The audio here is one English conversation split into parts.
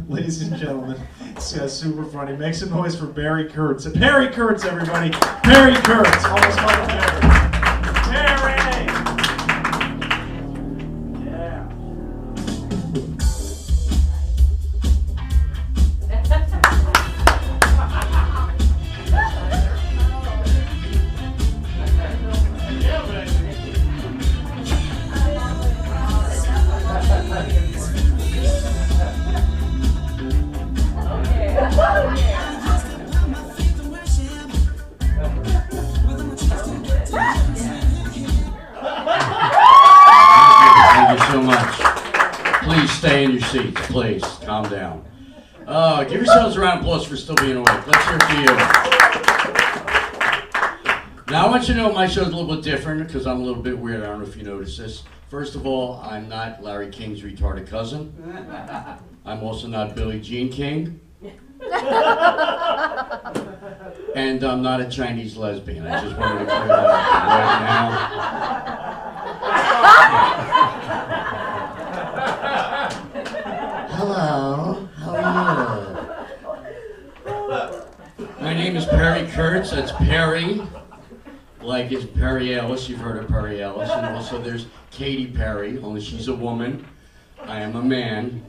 Ladies and gentlemen, this guy's super funny. Make some noise for Barry Kurtz. Barry Kurtz, everybody. Barry Kurtz. Almost like Barry. Barry! Yeah. Stay in your seats, please. Calm down. Give yourselves a round of applause for still being awake. Let's hear it for you. Now, I want you to know my show's a little bit different because I'm a little bit weird. I don't know if you noticed this. First of all, I'm not Larry King's retarded cousin. I'm also not Billie Jean King. And I'm not a Chinese lesbian. I just wanted to clear that up right now. Hello, how are you? My name is Perry Kurtz. That's Perry, like it's Perry Ellis. You've heard of Perry Ellis. And also there's Katy Perry, only she's a woman. I am a man.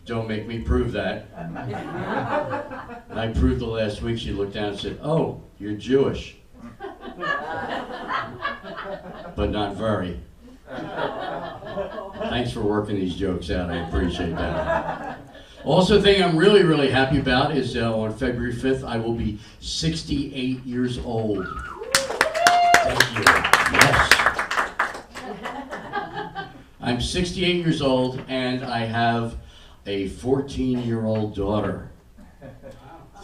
Don't make me prove that. And I proved it last week. She looked down and said, "Oh, you're Jewish." But not very. Thanks for working these jokes out. I appreciate that. Also, the thing I'm really, really happy about is on February 5th, I will be 68 years old. Thank you. Yes. I'm 68 years old, and I have a 14-year-old daughter.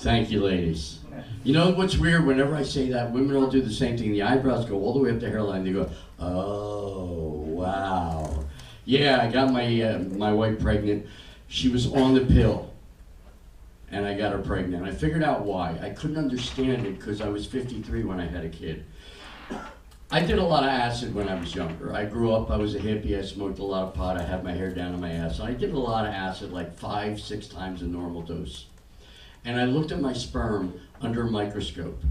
Thank you, ladies. You know what's weird? Whenever I say that, women all do the same thing. The eyebrows go all the way up the hairline. They go, "Oh, wow." Yeah, I got my wife pregnant. She was on the pill, and I got her pregnant. I figured out why. I couldn't understand it because I was 53 when I had a kid. I did a lot of acid when I was younger. I grew up, I was a hippie, I smoked a lot of pot, I had my hair down on my ass. And I did a lot of acid, like 5-6 times a normal dose. And I looked at my sperm under a microscope,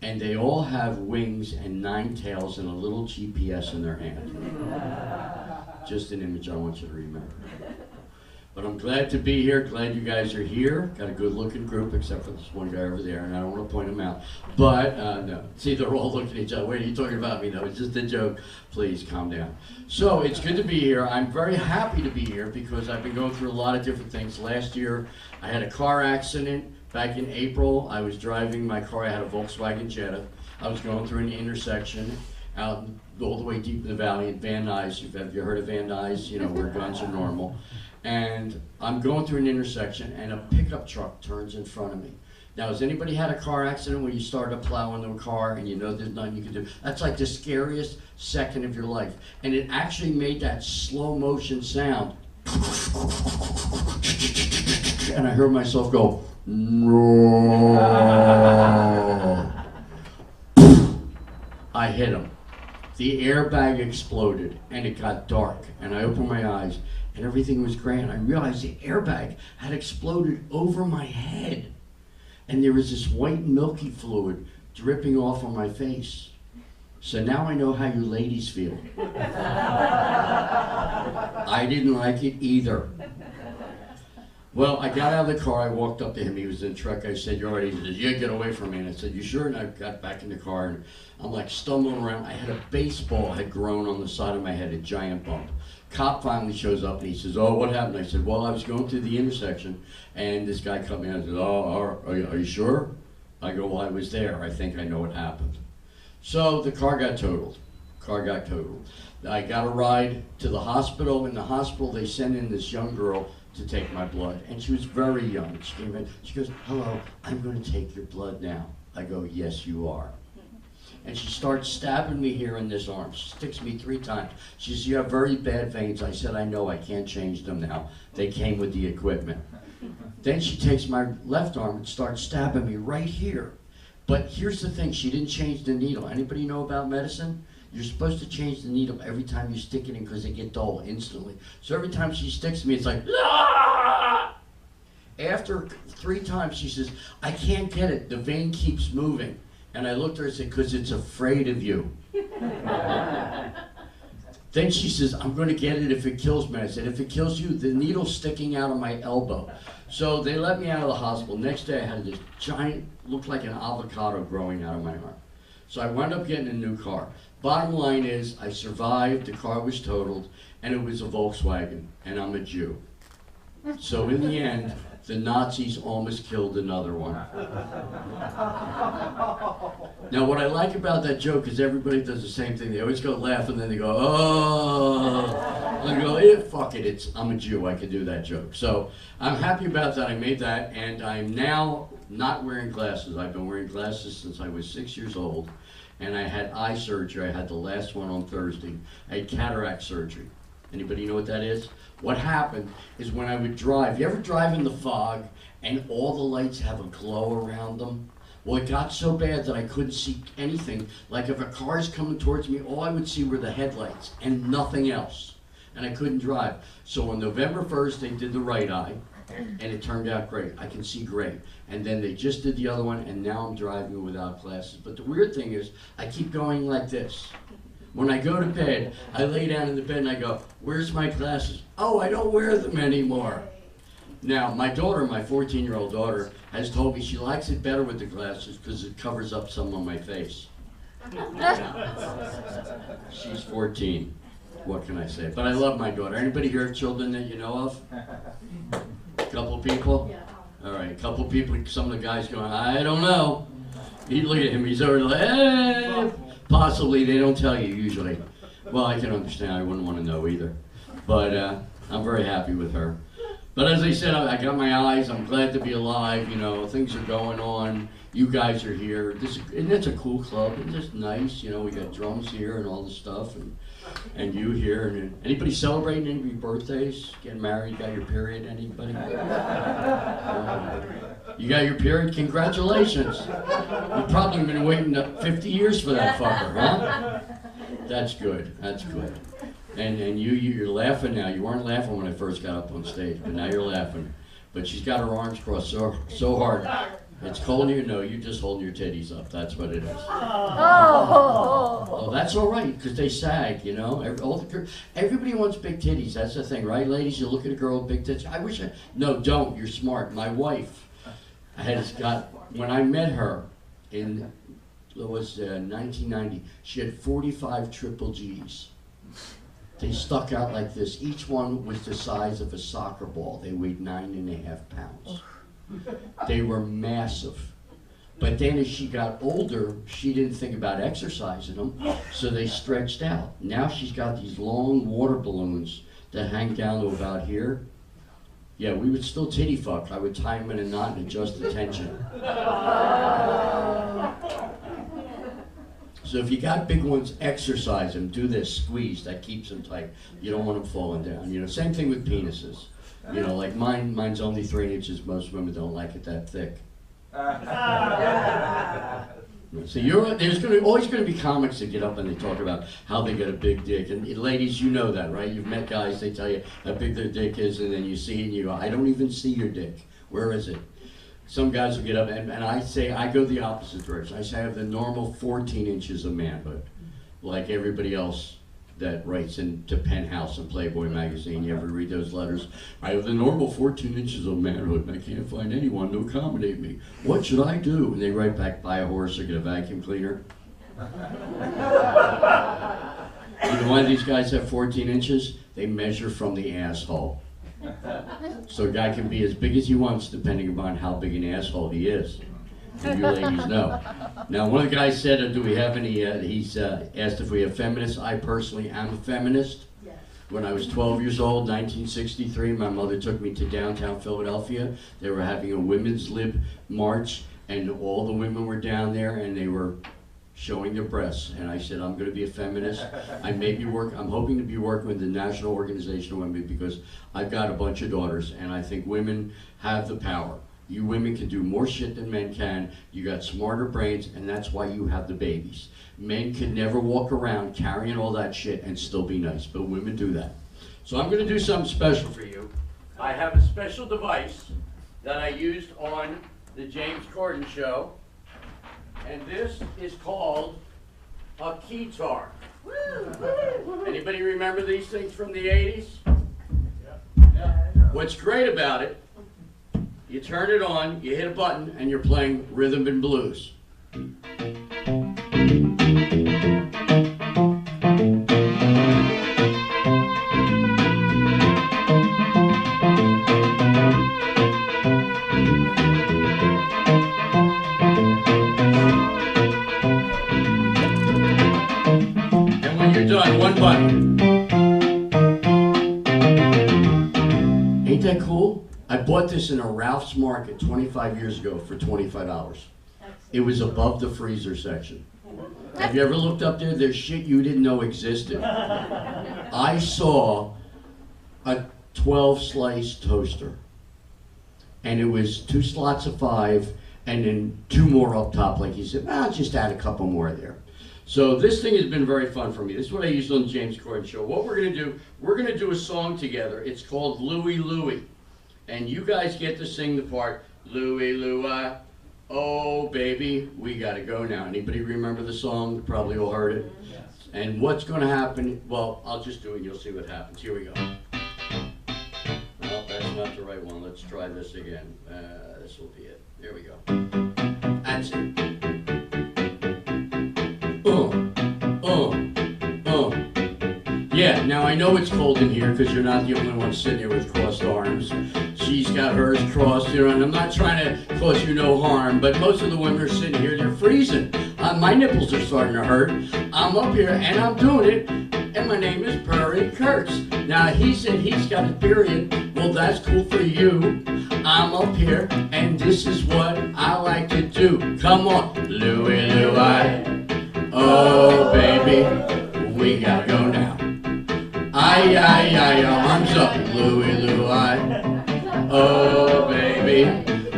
and they all have wings and 9 tails and a little GPS in their hand. Just an image I want you to remember. But I'm glad to be here, glad you guys are here. Got a good looking group, except for this one guy over there, and I don't want to point him out. But, no, see, they're all looking at each other. Wait, are you talking about me? No, it's just a joke. Please, calm down. So, it's good to be here. I'm very happy to be here because I've been going through a lot of different things. Last year, I had a car accident. Back in April, I was driving my car. I had a Volkswagen Jetta. I was going through an intersection out all the way deep in the valley at Van Nuys. Have you heard of Van Nuys? You know, where guns are normal. And I'm going through an intersection, and a pickup truck turns in front of me. Now, has anybody had a car accident where you start to plow into a car and you know there's nothing you can do? That's like the scariest second of your life. And it actually made that slow motion sound. And I heard myself go, "No." I hit him. The airbag exploded, and it got dark. And I opened my eyes, and everything was gray. And I realized the airbag had exploded over my head. And there was this white milky fluid dripping off on my face. So now I know how you ladies feel. I didn't like it either. Well, I got out of the car, I walked up to him, he was in the truck, I said, "You're already," he said, "Yeah, get away from me." And I said, "You sure?" And I got back in the car, and I'm like stumbling around. I had a baseball had grown on the side of my head, a giant bump. Cop finally shows up, and he says, "Oh, what happened?" I said, "Well, I was going through the intersection, and this guy cut me out." I said, "Oh, are you sure?" I go, "Well, I was there. I think I know what happened." So the car got totaled. I got a ride to the hospital. In the hospital, they sent in this young girl to take my blood, and she was very young. She came in, she goes, "Hello, I'm going to take your blood now." I go, "Yes, you are." And she starts stabbing me here in this arm. She sticks me 3 times. She says, "You have very bad veins." I said, "I know, I can't change them now. They came with the equipment." Then she takes my left arm and starts stabbing me right here. But here's the thing, she didn't change the needle. Anybody know about medicine? You're supposed to change the needle every time you stick it in because they get dull instantly. So every time she sticks me, it's like, "Ah!" after 3 times, she says, I can't get it. The vein keeps moving. And I looked at her and said, because it's afraid of you. Then she says, I'm going to get it if it kills me. I said, if it kills you, the needle's sticking out of my elbow. So they let me out of the hospital. Next day I had this giant, looked like an avocado growing out of my arm. So I wound up getting a new car. Bottom line is, I survived, the car was totaled, and it was a Volkswagen, and I'm a Jew. So in the end, the Nazis almost killed another one. Now what I like about that joke is everybody does the same thing. They always go laugh and then they go, oh. And I go, fuck it, I'm a Jew, I can do that joke. So I'm happy about that, I made that, and I'm now not wearing glasses. I've been wearing glasses since I was 6 years old, and I had eye surgery. I had the last one on Thursday. I had cataract surgery. Anybody know what that is? What happened is when I would drive, you ever drive in the fog and all the lights have a glow around them? Well, it got so bad that I couldn't see anything. Like if a car's coming towards me, all I would see were the headlights and nothing else. And I couldn't drive. So on November 1st, they did the right eye, and it turned out great. I can see great. And then they just did the other one, and now I'm driving without glasses. But the weird thing is, I keep going like this. When I go to bed, I lay down in the bed and I go, where's my glasses? Oh, I don't wear them anymore. Now, my daughter, my 14-year-old daughter, has told me she likes it better with the glasses because it covers up some of my face. She's 14. What can I say? But I love my daughter. Anybody here have children that you know of? A couple people? All right, a couple people. Some of the guys going, I don't know. You look at him, he's already like, hey. Possibly, they don't tell you usually. Well, I can understand, I wouldn't want to know either. But I'm very happy with her. But as I said, I got my eyes, I'm glad to be alive, you know, things are going on. You guys are here. And it's a cool club, it's just nice, you know, we got drums here and all this stuff, and you here. And anybody celebrating any birthdays, getting married, got your period, anybody? You got your period? Congratulations. You've probably been waiting 50 years for that fucker, huh? That's good, that's good. And you're laughing now. You weren't laughing when I first got up on stage, but now you're laughing. But she's got her arms crossed so hard. It's cold here? No, you're just holding your titties up. That's what it is. Oh, that's all right, because they sag, you know. Everybody wants big titties. That's the thing, right, ladies? You look at a girl with big titties. No, don't. You're smart. My wife when I met her in, it was 1990, she had 45 triple Gs. They stuck out like this. Each one was the size of a soccer ball. They weighed 9.5 pounds. They were massive. But then as she got older, she didn't think about exercising them, so they stretched out. Now she's got these long water balloons that hang down to about here. Yeah, we would still titty fuck. I would tie them in a knot and adjust the tension. So if you got big ones, exercise them. Do this, squeeze. That keeps them tight. You don't want them falling down. You know, same thing with penises. You know, like mine's only 3 inches. Most women don't like it that thick. So there's always going to be comics that get up and they talk about how they got a big dick. And ladies, you know that, right? You've met guys, they tell you how big their dick is, and then you see it and you go, I don't even see your dick. Where is it? Some guys will get up and I go the opposite direction. I say I have the normal 14 inches of manhood, like everybody else that writes into Penthouse and Playboy magazine. You ever read those letters? I have the normal 14 inches of manhood and I can't find anyone to accommodate me. What should I do? And they write back, buy a horse or get a vacuum cleaner. You know why these guys have 14 inches? They measure from the asshole. So a guy can be as big as he wants depending upon how big an asshole he is. And you ladies know. Now, one of the guys said, do we have any, he's asked if we have feminists. I personally am a feminist. Yes. When I was 12 years old, 1963, my mother took me to downtown Philadelphia. They were having a women's lib march, and all the women were down there, and they were showing their breasts. And I said, I'm going to be a feminist. I'm hoping to be working with the National Organization of Women because I've got a bunch of daughters, and I think women have the power. You women can do more shit than men can. You got smarter brains, and that's why you have the babies. Men can never walk around carrying all that shit and still be nice, but women do that. So I'm going to do something special for you. I have a special device that I used on the James Corden show. And this is called a keytar. Anybody remember these things from the 80s? What's great about it, you turn it on, you hit a button, and you're playing rhythm and blues. And when you're done, one button. Ain't that cool? I bought this in a Ralph's Market 25 years ago for $25. It was above the freezer section. Have you ever looked up there? There's shit you didn't know existed. I saw a 12-slice toaster, and it was 2 slots of 5, and then 2 more up top. Like he said, I'll just add a couple more there. So this thing has been very fun for me. This is what I used on the James Corden show. What we're gonna do, we're gonna do a song together. It's called Louie Louie. And you guys get to sing the part, Louie Louie, oh baby, we gotta go now. Anybody remember the song? Probably all heard it. Yes. And what's gonna happen, well, I'll just do it and you'll see what happens. Here we go. Well, that's not the right one. Let's try this again. This will be it. There we go. That's it. Yeah, now I know it's cold in here because you're not the only one sitting here with crossed arms. She's got hers crossed, you know, and I'm not trying to cause you no harm, but most of the women are sitting here, they're freezing. My nipples are starting to hurt. I'm up here and I'm doing it, and my name is Perry Kurtz. Now he said he's got a period. Well, that's cool for you. I'm up here and this is what I like to do. Come on, Louie Louie. Oh baby, we gotta go now. Aye, aye, aye, arms up, Louie Louie. Oh, baby,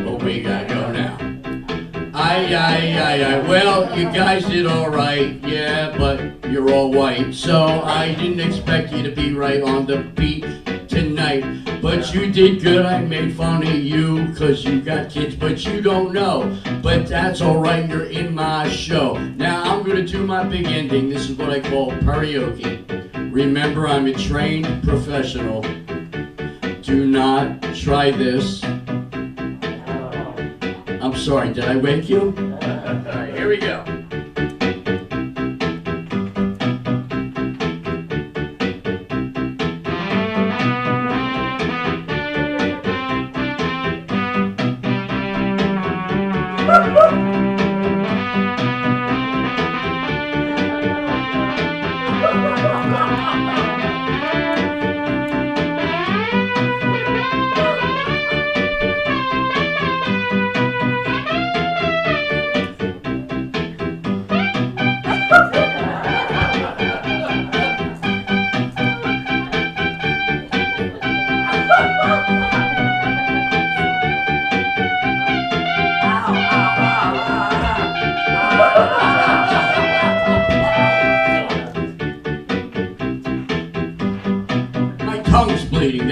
well, we gotta go now. Aye, aye, aye, aye. Well, you guys did all right, yeah, but you're all white. So I didn't expect you to be right on the beat tonight. But you did good, I made fun of you, cause you got kids, but you don't know. But that's all right, you're in my show. Now I'm gonna do my big ending. This is what I call karaoke. Remember, I'm a trained professional. Do not try this. I'm sorry, did I wake you? All right, here we go.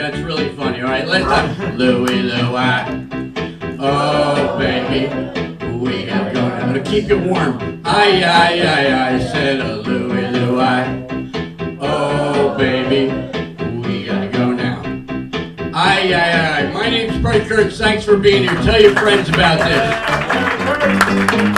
That's really funny. All right, let's go. Louie Louie. Oh, baby, we gotta go now. I'm gonna keep you warm. Aye, aye, aye, I said a Louie Louie. Oh, baby, we gotta go now. Aye, aye, aye. My name's Perry Kurtz. Thanks for being here. Tell your friends about this.